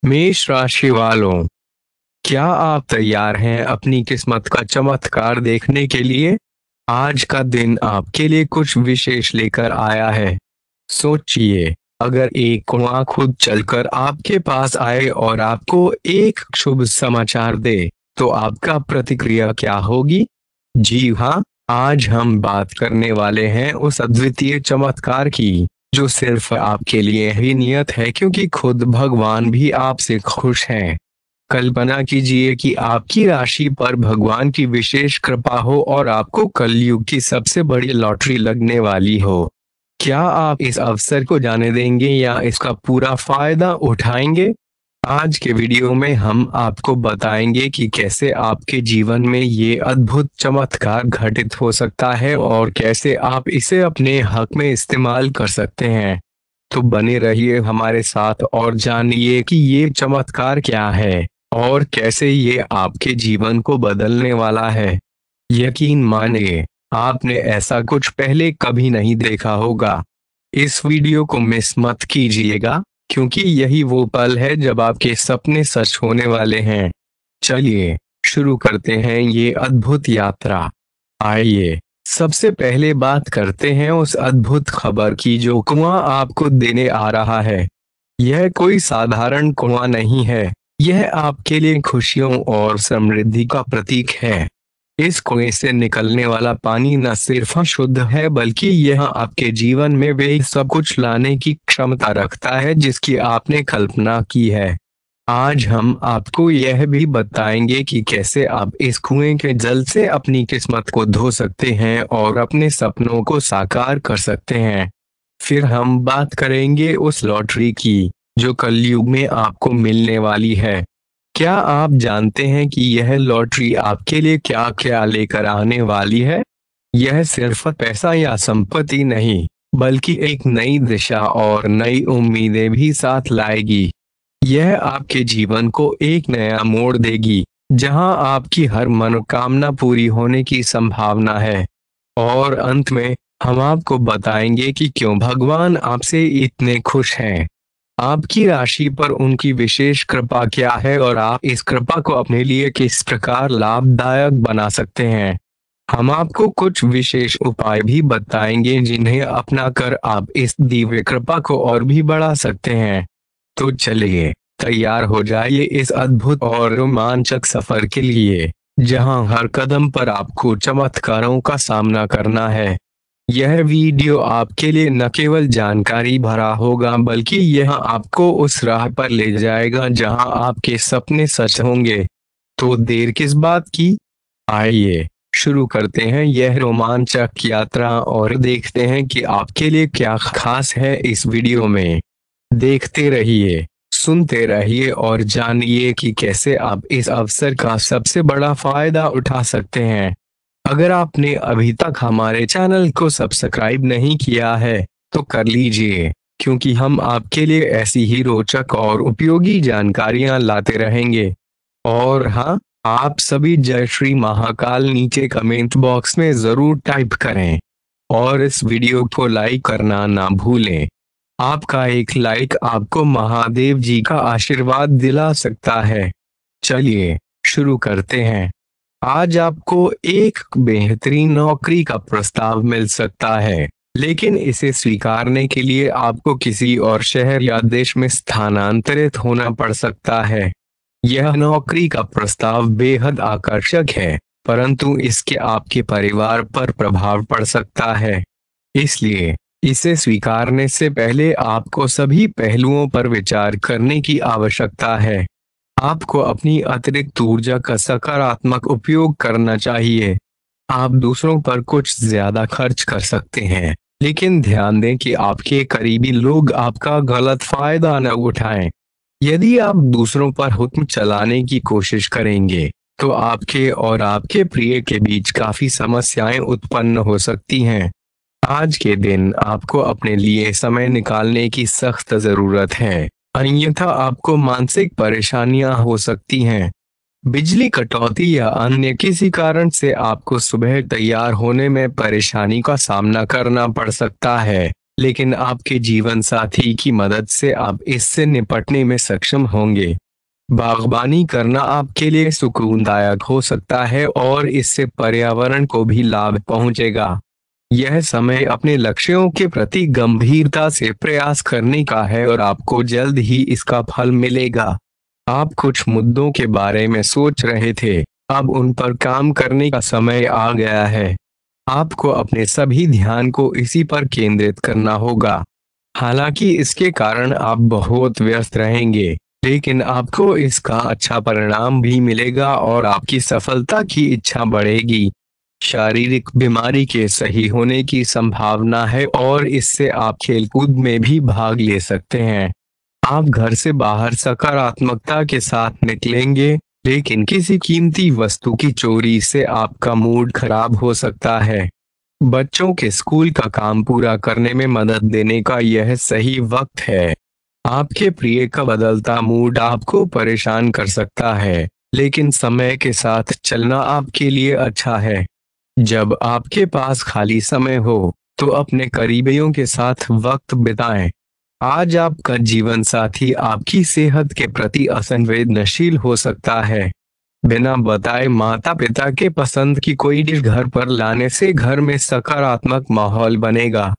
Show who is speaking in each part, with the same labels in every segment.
Speaker 1: मेष राशि वालों, क्या आप तैयार हैं अपनी किस्मत का चमत्कार देखने के लिए? आज का दिन आपके लिए कुछ विशेष लेकर आया है। सोचिए, अगर एक कुआं खुद चलकर आपके पास आए और आपको एक शुभ समाचार दे, तो आपका प्रतिक्रिया क्या होगी? जी हाँ, आज हम बात करने वाले हैं उस अद्वितीय चमत्कार की, जो सिर्फ आपके लिए ही नियत है, क्योंकि खुद भगवान भी आपसे खुश हैं। कल्पना कीजिए कि आपकी राशि पर भगवान की विशेष कृपा हो और आपको कलयुग की सबसे बड़ी लॉटरी लगने वाली हो। क्या आप इस अवसर को जाने देंगे या इसका पूरा फायदा उठाएंगे? आज के वीडियो में हम आपको बताएंगे कि कैसे आपके जीवन में ये अद्भुत चमत्कार घटित हो सकता है और कैसे आप इसे अपने हक में इस्तेमाल कर सकते हैं। तो बने रहिए हमारे साथ और जानिए कि ये चमत्कार क्या है और कैसे ये आपके जीवन को बदलने वाला है। यकीन मानिए, आपने ऐसा कुछ पहले कभी नहीं देखा होगा। इस वीडियो को मिस मत कीजिएगा, क्योंकि यही वो पल है जब आपके सपने सच होने वाले हैं। चलिए शुरू करते हैं ये अद्भुत यात्रा। आइए सबसे पहले बात करते हैं उस अद्भुत खबर की जो कुआं आपको देने आ रहा है। यह कोई साधारण कुआं नहीं है, यह आपके लिए खुशियों और समृद्धि का प्रतीक है। इस कुएं से निकलने वाला पानी न सिर्फ शुद्ध है, बल्कि यह आपके जीवन में वे सब कुछ लाने की क्षमता रखता है जिसकी आपने कल्पना की है। आज हम आपको यह भी बताएंगे कि कैसे आप इस कुएं के जल से अपनी किस्मत को धो सकते हैं और अपने सपनों को साकार कर सकते हैं। फिर हम बात करेंगे उस लॉटरी की, जो कलयुग में आपको मिलने वाली है। क्या आप जानते हैं कि यह लॉटरी आपके लिए क्या क्या लेकर आने वाली है? यह सिर्फ पैसा या संपत्ति नहीं, बल्कि एक नई दिशा और नई उम्मीदें भी साथ लाएगी। यह आपके जीवन को एक नया मोड़ देगी, जहां आपकी हर मनोकामना पूरी होने की संभावना है। और अंत में हम आपको बताएंगे कि क्यों भगवान आपसे इतने खुश हैं, आपकी राशि पर उनकी विशेष कृपा क्या है और आप इस कृपा को अपने लिए किस प्रकार लाभदायक बना सकते हैं। हम आपको कुछ विशेष उपाय भी बताएंगे जिन्हें अपनाकर आप इस दिव्य कृपा को और भी बढ़ा सकते हैं। तो चलिए तैयार हो जाइए इस अद्भुत और रोमांचक सफर के लिए, जहां हर कदम पर आपको चमत्कारों का सामना करना है। यह वीडियो आपके लिए न केवल जानकारी भरा होगा, बल्कि यह आपको उस राह पर ले जाएगा जहां आपके सपने सच होंगे। तो देर किस बात की, आइए शुरू करते हैं यह रोमांचक यात्रा और देखते हैं कि आपके लिए क्या खास है इस वीडियो में। देखते रहिए, सुनते रहिए और जानिए कि कैसे आप इस अवसर का सबसे बड़ा फायदा उठा सकते हैं। अगर आपने अभी तक हमारे चैनल को सब्सक्राइब नहीं किया है, तो कर लीजिए, क्योंकि हम आपके लिए ऐसी ही रोचक और उपयोगी जानकारियां लाते रहेंगे। और हाँ, आप सभी जय श्री महाकाल नीचे कमेंट बॉक्स में जरूर टाइप करें और इस वीडियो को लाइक करना ना भूलें। आपका एक लाइक आपको महादेव जी का आशीर्वाद दिला सकता है। चलिए शुरू करते हैं। आज आपको एक बेहतरीन नौकरी का प्रस्ताव मिल सकता है, लेकिन इसे स्वीकारने के लिए आपको किसी और शहर या देश में स्थानांतरित होना पड़ सकता है। यह नौकरी का प्रस्ताव बेहद आकर्षक है, परंतु इसके आपके परिवार पर प्रभाव पड़ सकता है। इसलिए इसे स्वीकारने से पहले आपको सभी पहलुओं पर विचार करने की आवश्यकता है। आपको अपनी अतिरिक्त ऊर्जा का सकारात्मक उपयोग करना चाहिए। आप दूसरों पर कुछ ज्यादा खर्च कर सकते हैं, लेकिन ध्यान दें कि आपके करीबी लोग आपका गलत फायदा न उठाएं। यदि आप दूसरों पर हुक्म चलाने की कोशिश करेंगे, तो आपके और आपके प्रिय के बीच काफी समस्याएं उत्पन्न हो सकती हैं। आज के दिन आपको अपने लिए समय निकालने की सख्त जरूरत है, अन्यथा आपको मानसिक परेशानियां हो सकती हैं। बिजली कटौती या अन्य किसी कारण से आपको सुबह तैयार होने में परेशानी का सामना करना पड़ सकता है। लेकिन आपके जीवन साथी की मदद से आप इससे निपटने में सक्षम होंगे। बागवानी करना आपके लिए सुकूनदायक हो सकता है और इससे पर्यावरण को भी लाभ पहुंचेगा। यह समय अपने लक्ष्यों के प्रति गंभीरता से प्रयास करने का है और आपको जल्द ही इसका फल मिलेगा। आप कुछ मुद्दों के बारे में सोच रहे थे, अब उन पर काम करने का समय आ गया है। आपको अपने सभी ध्यान को इसी पर केंद्रित करना होगा। हालांकि इसके कारण आप बहुत व्यस्त रहेंगे, लेकिन आपको इसका अच्छा परिणाम भी मिलेगा और आपकी सफलता की इच्छा बढ़ेगी। शारीरिक बीमारी के सही होने की संभावना है और इससे आप खेलकूद में भी भाग ले सकते हैं। आप घर से बाहर सकारात्मकता के साथ निकलेंगे, लेकिन किसी कीमती वस्तु की चोरी से आपका मूड खराब हो सकता है। बच्चों के स्कूल का काम पूरा करने में मदद देने का यह सही वक्त है। आपके प्रिय का बदलता मूड आपको परेशान कर सकता है, लेकिन समय के साथ चलना आपके लिए अच्छा है। जब आपके पास खाली समय हो, तो अपने करीबियों के साथ वक्त बिताएं। आज आपका जीवन साथी आपकी सेहत के प्रति असंवेदनशील हो सकता है। बिना बताए माता पिता के पसंद की कोई डिश घर पर लाने से घर में सकारात्मक माहौल बनेगा।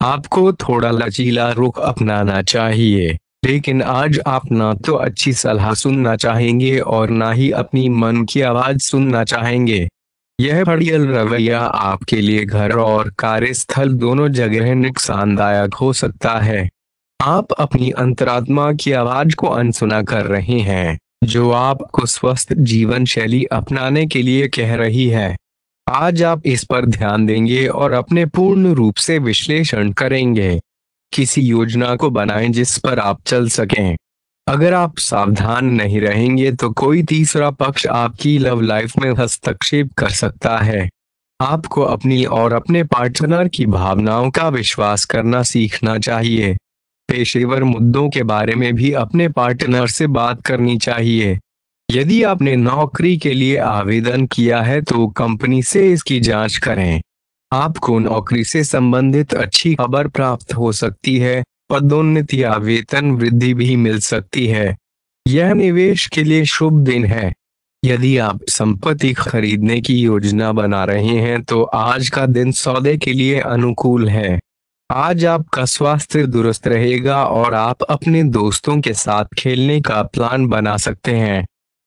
Speaker 1: आपको थोड़ा लचीला रुख अपनाना चाहिए, लेकिन आज आप ना तो अच्छी सलाह सुनना चाहेंगे और ना ही अपनी मन की आवाज सुनना चाहेंगे। यह बढ़िया रवैया आपके लिए घर और कार्यस्थल दोनों जगह नुकसानदायक हो सकता है। आप अपनी अंतरात्मा की आवाज को अनसुना कर रहे हैं, जो आपको स्वस्थ जीवन शैली अपनाने के लिए कह रही है। आज आप इस पर ध्यान देंगे और अपने पूर्ण रूप से विश्लेषण करेंगे। किसी योजना को बनाएं जिस पर आप चल सकें। अगर आप सावधान नहीं रहेंगे तो कोई तीसरा पक्ष आपकी लव लाइफ में हस्तक्षेप कर सकता है। आपको अपनी और अपने पार्टनर की भावनाओं का विश्वास करना सीखना चाहिए। पेशेवर मुद्दों के बारे में भी अपने पार्टनर से बात करनी चाहिए। यदि आपने नौकरी के लिए आवेदन किया है तो कंपनी से इसकी जांच करें। आपको नौकरी से संबंधित अच्छी खबर प्राप्त हो सकती है, पदोन्नति या वेतन वृद्धि भी मिल सकती है। यह निवेश के लिए शुभ दिन है। यदि आप संपत्ति खरीदने की योजना बना रहे हैं तो आज का दिन सौदे के लिए अनुकूल है। आज आपका स्वास्थ्य दुरुस्त रहेगा और आप अपने दोस्तों के साथ खेलने का प्लान बना सकते हैं।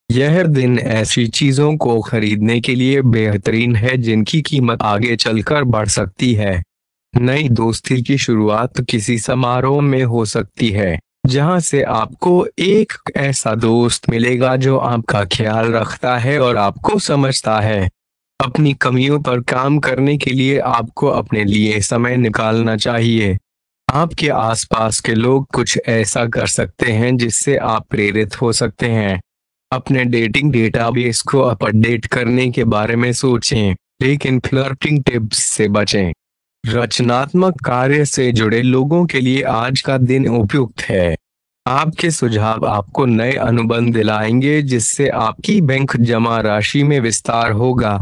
Speaker 1: यह दिन ऐसी चीजों को खरीदने के लिए बेहतरीन है जिनकी कीमत आगे चलकर बढ़ सकती है। नई दोस्ती की शुरुआत किसी समारोह में हो सकती है, जहां से आपको एक ऐसा दोस्त मिलेगा जो आपका ख्याल रखता है और आपको समझता है। अपनी कमियों पर काम करने के लिए आपको अपने लिए समय निकालना चाहिए। आपके आसपास के लोग कुछ ऐसा कर सकते हैं जिससे आप प्रेरित हो सकते हैं। अपने डेटिंग डेटाबेस को अपडेट करने के बारे में सोचें, लेकिन फ्लर्टिंग टिप्स से बचें। रचनात्मक कार्य से जुड़े लोगों के लिए आज का दिन उपयुक्त है। आपके सुझाव आपको नए अनुबंध दिलाएंगे जिससे आपकी बैंक जमा राशि में विस्तार होगा।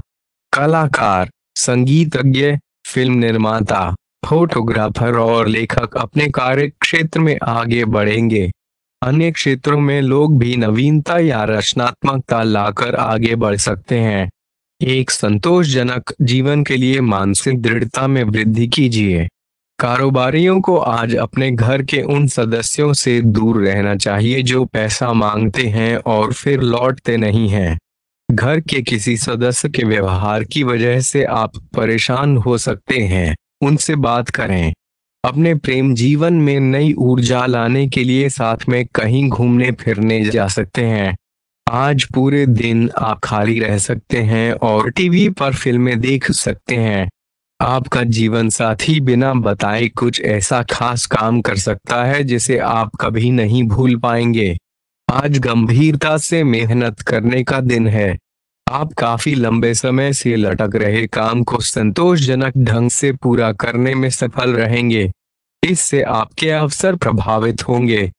Speaker 1: कलाकार, संगीतज्ञ, फिल्म निर्माता, फोटोग्राफर और लेखक अपने कार्य क्षेत्र में आगे बढ़ेंगे। अन्य क्षेत्रों में लोग भी नवीनता या रचनात्मकता लाकर आगे बढ़ सकते हैं। एक संतोषजनक जीवन के लिए मानसिक दृढ़ता में वृद्धि कीजिए। कारोबारियों को आज अपने घर के उन सदस्यों से दूर रहना चाहिए जो पैसा मांगते हैं और फिर लौटते नहीं हैं। घर के किसी सदस्य के व्यवहार की वजह से आप परेशान हो सकते हैं, उनसे बात करें। अपने प्रेम जीवन में नई ऊर्जा लाने के लिए साथ में कहीं घूमने फिरने जा सकते हैं। आज पूरे दिन आप खाली रह सकते हैं और टीवी पर फिल्में देख सकते हैं। आपका जीवन साथी बिना बताए कुछ ऐसा खास काम कर सकता है जिसे आप कभी नहीं भूल पाएंगे। आज गंभीरता से मेहनत करने का दिन है। आप काफी लंबे समय से लटक रहे काम को संतोषजनक ढंग से पूरा करने में सफल रहेंगे। इससे आपके अवसर प्रभावित होंगे।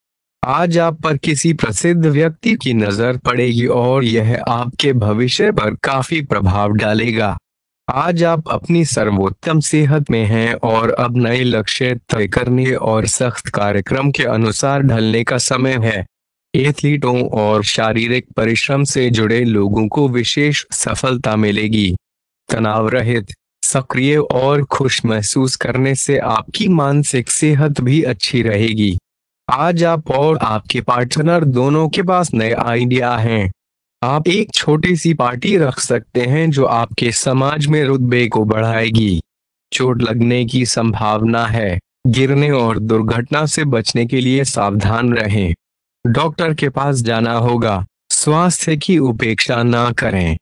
Speaker 1: आज आप पर किसी प्रसिद्ध व्यक्ति की नजर पड़ेगी और यह आपके भविष्य पर काफी प्रभाव डालेगा। आज आप अपनी सर्वोत्तम सेहत में हैं और अब नए लक्ष्य तय करने और सख्त कार्यक्रम के अनुसार ढलने का समय है। एथलीटों और शारीरिक परिश्रम से जुड़े लोगों को विशेष सफलता मिलेगी। तनाव रहित, सक्रिय और खुश महसूस करने से आपकी मानसिक सेहत भी अच्छी रहेगी। आज आप और आपके पार्टनर दोनों के पास नए आइडिया हैं। आप एक छोटी सी पार्टी रख सकते हैं जो आपके समाज में रुतबे को बढ़ाएगी। चोट लगने की संभावना है। गिरने और दुर्घटना से बचने के लिए सावधान रहें। डॉक्टर के पास जाना होगा। स्वास्थ्य की उपेक्षा ना करें।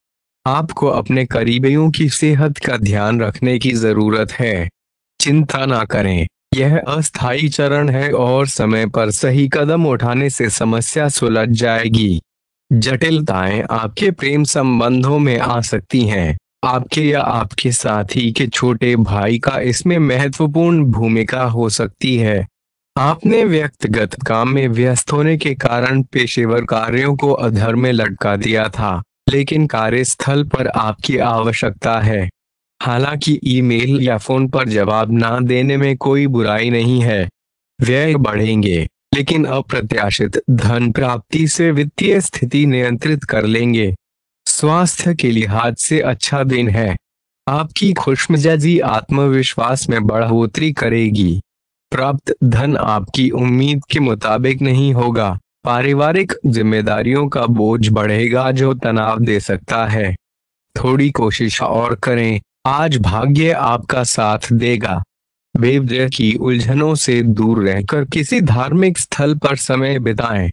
Speaker 1: आपको अपने करीबियों की सेहत का ध्यान रखने की जरूरत है। चिंता ना करें, यह अस्थायी चरण है और समय पर सही कदम उठाने से समस्या सुलझ जाएगी। जटिलताएं आपके प्रेम संबंधों में आ सकती हैं। आपके या आपके साथी के छोटे भाई का इसमें महत्वपूर्ण भूमिका हो सकती है। आपने व्यक्तिगत काम में व्यस्त होने के कारण पेशेवर कार्यों को अधर में लटका दिया था, लेकिन कार्यस्थल पर आपकी आवश्यकता है। हालांकि ईमेल या फोन पर जवाब ना देने में कोई बुराई नहीं है। व्यय बढ़ेंगे, लेकिन अप्रत्याशित धन प्राप्ति से वित्तीय स्थिति नियंत्रित कर लेंगे। स्वास्थ्य के लिहाज से अच्छा दिन है। आपकी खुशमिजाजी आत्मविश्वास में बढ़ोतरी करेगी। प्राप्त धन आपकी उम्मीद के मुताबिक नहीं होगा। पारिवारिक जिम्मेदारियों का बोझ बढ़ेगा जो तनाव दे सकता है। थोड़ी कोशिश और करें, आज भाग्य आपका साथ देगा। बेवजह की उलझनों से दूर रहकर किसी धार्मिक स्थल पर समय बिताएं।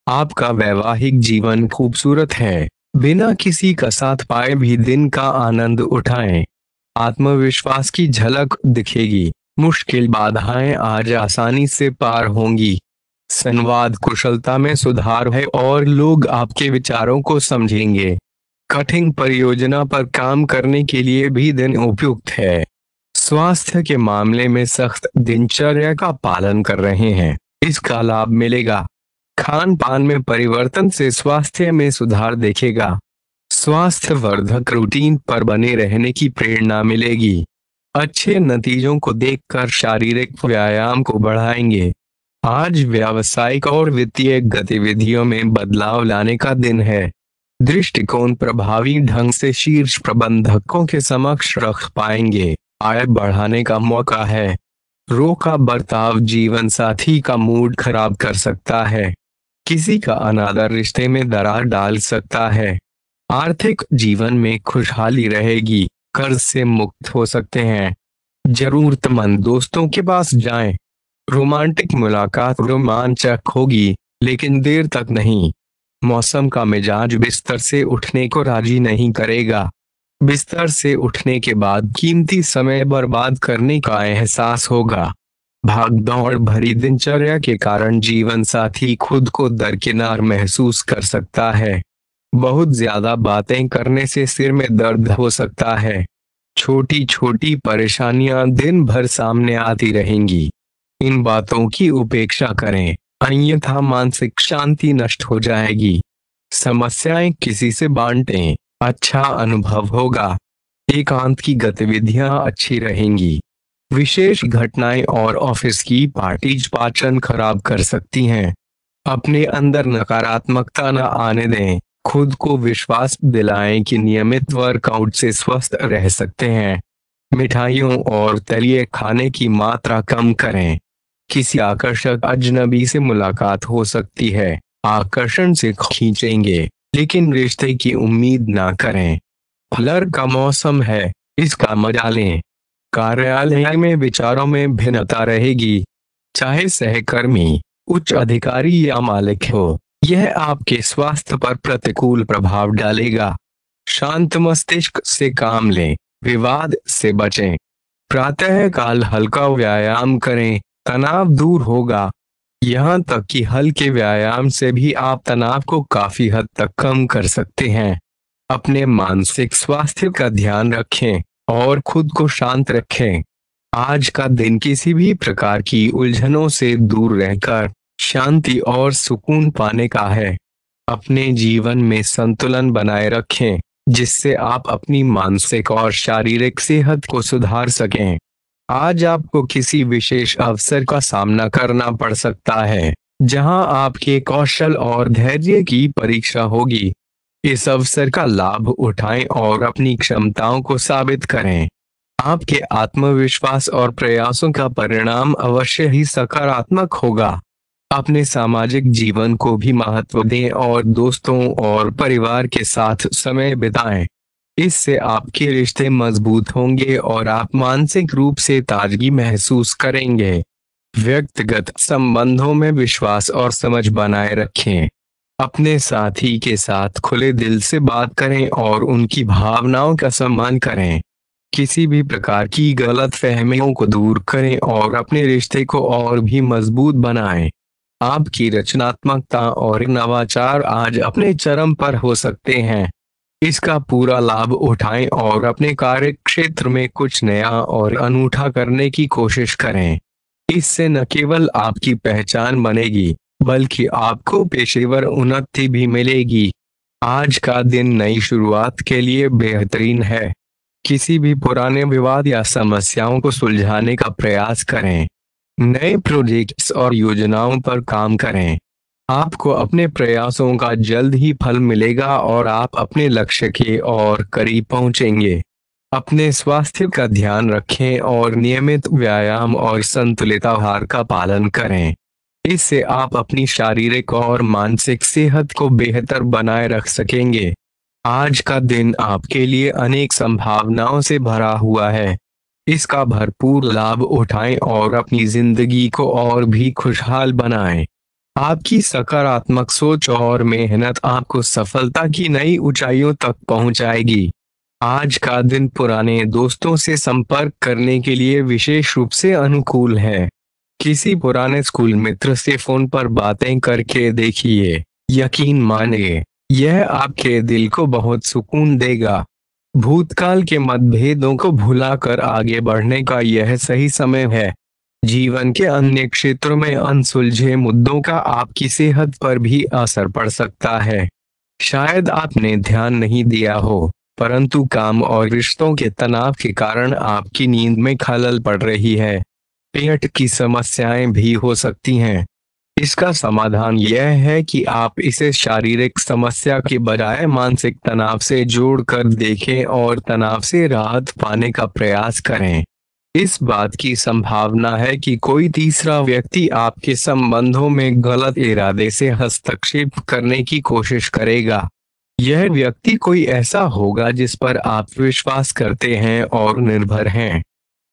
Speaker 1: आपका वैवाहिक जीवन खूबसूरत है। बिना किसी का साथ पाए भी दिन का आनंद उठाएं। आत्मविश्वास की झलक दिखेगी। मुश्किल बाधाएं आज आसानी से पार होंगी। संवाद कुशलता में सुधार है और लोग आपके विचारों को समझेंगे। कठिन परियोजना पर काम करने के लिए भी दिन उपयुक्त है। स्वास्थ्य के मामले में सख्त दिनचर्या का पालन कर रहे हैं, इसका लाभ मिलेगा। खान पान में परिवर्तन से स्वास्थ्य में सुधार देखेगा। स्वास्थ्य वर्धक रूटीन पर बने रहने की प्रेरणा मिलेगी। अच्छे नतीजों को देखकर शारीरिक व्यायाम को बढ़ाएंगे। आज व्यावसायिक और वित्तीय गतिविधियों में बदलाव लाने का दिन है। दृष्टिकोण प्रभावी ढंग से शीर्ष प्रबंधकों के समक्ष रख पाएंगे। आय बढ़ाने का मौका है। रोका बर्ताव जीवन साथी का मूड खराब कर सकता है। किसी का अनादर रिश्ते में दरार डाल सकता है। आर्थिक जीवन में खुशहाली रहेगी। कर्ज से मुक्त हो सकते हैं। जरूरतमंद दोस्तों के पास जाएं। रोमांटिक मुलाकात रोमांचक होगी, लेकिन देर तक नहीं। मौसम का मिजाज बिस्तर से उठने को राजी नहीं करेगा। बिस्तर से उठने के बाद कीमती समय बर्बाद करने का एहसास होगा। भागदौड़ भरी दिनचर्या के कारण जीवन साथी खुद को दरकिनार महसूस कर सकता है। बहुत ज्यादा बातें करने से सिर में दर्द हो सकता है। छोटी छोटी परेशानियां दिन भर सामने आती रहेंगी। इन बातों की उपेक्षा करें, अन्यथा मानसिक शांति नष्ट हो जाएगी। समस्याएं किसी से बांटें, अच्छा अनुभव होगा। एकांत की गतिविधियां अच्छी रहेंगी। विशेष घटनाएं और ऑफिस की पार्टीज पाचन खराब कर सकती हैं। अपने अंदर नकारात्मकता न आने दें। खुद को विश्वास दिलाएं कि नियमित वर्कआउट से स्वस्थ रह सकते हैं। मिठाइयों और तलिए खाने की मात्रा कम करें। किसी आकर्षक अजनबी से मुलाकात हो सकती है। आकर्षण से खींचेंगे, लेकिन रिश्ते की उम्मीद ना करें। फ्लर्ट का मौसम है, इसका मजा लें। कार्यालय में विचारों में भिन्नता रहेगी। चाहे सहकर्मी, उच्च अधिकारी या मालिक हो, यह आपके स्वास्थ्य पर प्रतिकूल प्रभाव डालेगा। शांत मस्तिष्क से काम लें, विवाद से बचें। प्रातः काल हल्का व्यायाम करें, तनाव दूर होगा। यहाँ तक कि हल्के व्यायाम से भी आप तनाव को काफी हद तक कम कर सकते हैं। अपने मानसिक स्वास्थ्य का ध्यान रखें और खुद को शांत रखें। आज का दिन किसी भी प्रकार की उलझनों से दूर रहकर शांति और सुकून पाने का है। अपने जीवन में संतुलन बनाए रखें जिससे आप अपनी मानसिक और शारीरिक सेहत को सुधार सकें। आज आपको किसी विशेष अवसर का सामना करना पड़ सकता है, जहां आपके कौशल और धैर्य की परीक्षा होगी। इस अवसर का लाभ उठाएं और अपनी क्षमताओं को साबित करें। आपके आत्मविश्वास और प्रयासों का परिणाम अवश्य ही सकारात्मक होगा। अपने सामाजिक जीवन को भी महत्व दें और दोस्तों और परिवार के साथ समय बिताएं। इससे आपके रिश्ते मजबूत होंगे और आप मानसिक रूप से ताजगी महसूस करेंगे। व्यक्तिगत संबंधों में विश्वास और समझ बनाए रखें। अपने साथी के साथ खुले दिल से बात करें और उनकी भावनाओं का सम्मान करें। किसी भी प्रकार की गलत फहमियों को दूर करें और अपने रिश्ते को और भी मजबूत बनाएं। आपकी रचनात्मकता और नवाचार आज अपने चरम पर हो सकते हैं। इसका पूरा लाभ उठाएं और अपने कार्य क्षेत्र में कुछ नया और अनूठा करने की कोशिश करें। इससे न केवल आपकी पहचान बनेगी, बल्कि आपको पेशेवर उन्नति भी मिलेगी। आज का दिन नई शुरुआत के लिए बेहतरीन है। किसी भी पुराने विवाद या समस्याओं को सुलझाने का प्रयास करें। नए प्रोजेक्ट्स और योजनाओं पर काम करें। आपको अपने प्रयासों का जल्द ही फल मिलेगा और आप अपने लक्ष्य के और करीब पहुंचेंगे। अपने स्वास्थ्य का ध्यान रखें और नियमित व्यायाम और संतुलित आहार का पालन करें। इससे आप अपनी शारीरिक और मानसिक सेहत को बेहतर बनाए रख सकेंगे। आज का दिन आपके लिए अनेक संभावनाओं से भरा हुआ है। इसका भरपूर लाभ उठाएं और अपनी जिंदगी को और भी खुशहाल बनाएं। आपकी सकारात्मक सोच और मेहनत आपको सफलता की नई ऊंचाइयों तक पहुंचाएगी। आज का दिन पुराने दोस्तों से संपर्क करने के लिए विशेष रूप से अनुकूल है। किसी पुराने स्कूल मित्र से फोन पर बातें करके देखिए। यकीन मानिए, यह आपके दिल को बहुत सुकून देगा। भूतकाल के मतभेदों को भुलाकर आगे बढ़ने का यह सही समय है। जीवन के अन्य क्षेत्रों में अनसुलझे मुद्दों का आपकी सेहत पर भी असर पड़ सकता है। शायद आपने ध्यान नहीं दिया हो, परंतु काम और रिश्तों के तनाव के कारण आपकी नींद में खलल पड़ रही है। पेट की समस्याएं भी हो सकती हैं। इसका समाधान यह है कि आप इसे शारीरिक समस्या के बजाय मानसिक तनाव से जोड़कर देखें और तनाव से राहत पाने का प्रयास करें। इस बात की संभावना है कि कोई तीसरा व्यक्ति आपके संबंधों में गलत इरादे से हस्तक्षेप करने की कोशिश करेगा। यह व्यक्ति कोई ऐसा होगा जिस पर आप विश्वास करते हैं और निर्भर हैं।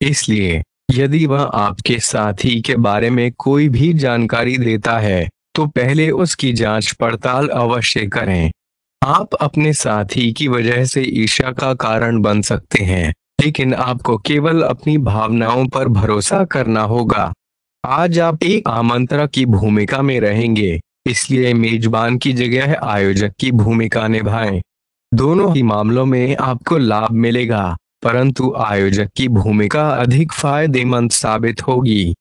Speaker 1: इसलिए यदि वह आपके साथी के बारे में कोई भी जानकारी देता है, तो पहले उसकी जांच पड़ताल अवश्य करें। आप अपने साथी की वजह से ईर्ष्या का कारण बन सकते हैं, लेकिन आपको केवल अपनी भावनाओं पर भरोसा करना होगा। आज आप एक आमंत्रक की भूमिका में रहेंगे, इसलिए मेजबान की जगह आयोजक की भूमिका निभाएं। दोनों ही मामलों में आपको लाभ मिलेगा, परंतु आयोजक की भूमिका अधिक फायदेमंद साबित होगी।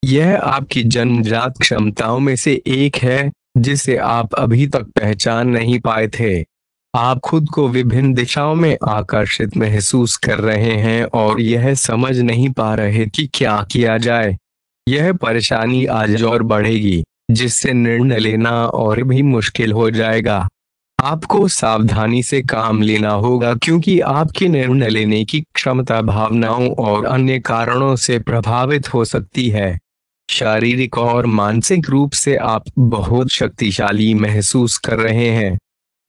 Speaker 1: यह आपकी जन्मजात क्षमताओं में से एक है, जिसे आप अभी तक पहचान नहीं पाए थे। आप खुद को विभिन्न दिशाओं में आकर्षित महसूस कर रहे हैं और यह समझ नहीं पा रहे कि क्या किया जाए। यह परेशानी आज और बढ़ेगी, जिससे निर्णय लेना और भी मुश्किल हो जाएगा। आपको सावधानी से काम लेना होगा, क्योंकि आपकी निर्णय लेने की क्षमता भावनाओं और अन्य कारणों से प्रभावित हो सकती है। शारीरिक और मानसिक रूप से आप बहुत शक्तिशाली महसूस कर रहे हैं।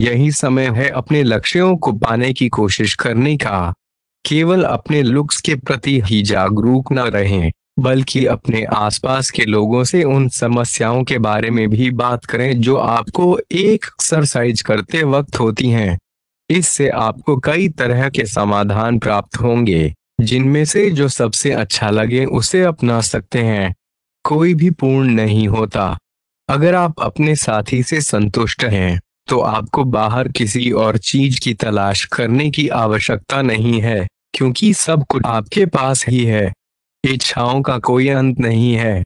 Speaker 1: यही समय है अपने लक्ष्यों को पाने की कोशिश करने का। केवल अपने लुक्स के प्रति ही जागरूक न रहें, बल्कि अपने आसपास के लोगों से उन समस्याओं के बारे में भी बात करें जो आपको एक एक्सरसाइज करते वक्त होती हैं। इससे आपको कई तरह के समाधान प्राप्त होंगे, जिनमें से जो सबसे अच्छा लगे उसे अपना सकते हैं। कोई भी पूर्ण नहीं होता। अगर आप अपने साथी से संतुष्ट हैं, तो आपको बाहर किसी और चीज की तलाश करने की आवश्यकता नहीं है, क्योंकि सब कुछ आपके पास ही है। इच्छाओं का कोई अंत नहीं है।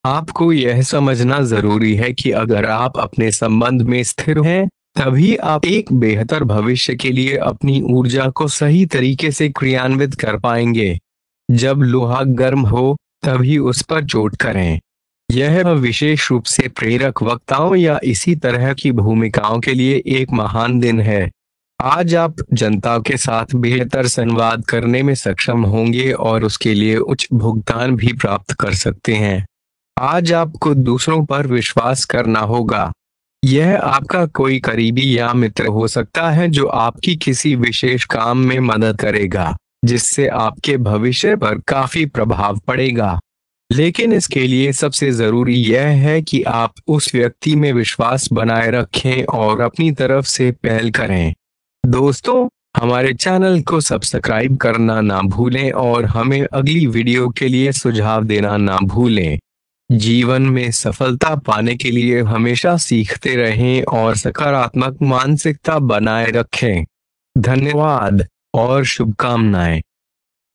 Speaker 1: आपको यह समझना जरूरी है कि अगर आप अपने संबंध में स्थिर हैं, तभी आप एक बेहतर भविष्य के लिए अपनी ऊर्जा को सही तरीके से क्रियान्वित कर पाएंगे। जब लोहा गर्म हो, तभी उस पर चोट करें। यह विशेष रूप से प्रेरक वक्ताओं या इसी तरह की भूमिकाओं के लिए एक महान दिन है। आज आप जनता के साथ बेहतर संवाद करने में सक्षम होंगे और उसके लिए उच्च भुगतान भी प्राप्त कर सकते हैं। आज आपको दूसरों पर विश्वास करना होगा। यह आपका कोई करीबी या मित्र हो सकता है जो आपकी किसी विशेष काम में मदद करेगा, जिससे आपके भविष्य पर काफी प्रभाव पड़ेगा। लेकिन इसके लिए सबसे जरूरी यह है कि आप उस व्यक्ति में विश्वास बनाए रखें और अपनी तरफ से पहल करें। दोस्तों, हमारे चैनल को सब्सक्राइब करना ना भूलें और हमें अगली वीडियो के लिए सुझाव देना ना भूलें। जीवन में सफलता पाने के लिए हमेशा सीखते रहें और सकारात्मक मानसिकता बनाए रखें। धन्यवाद और शुभकामनाएं।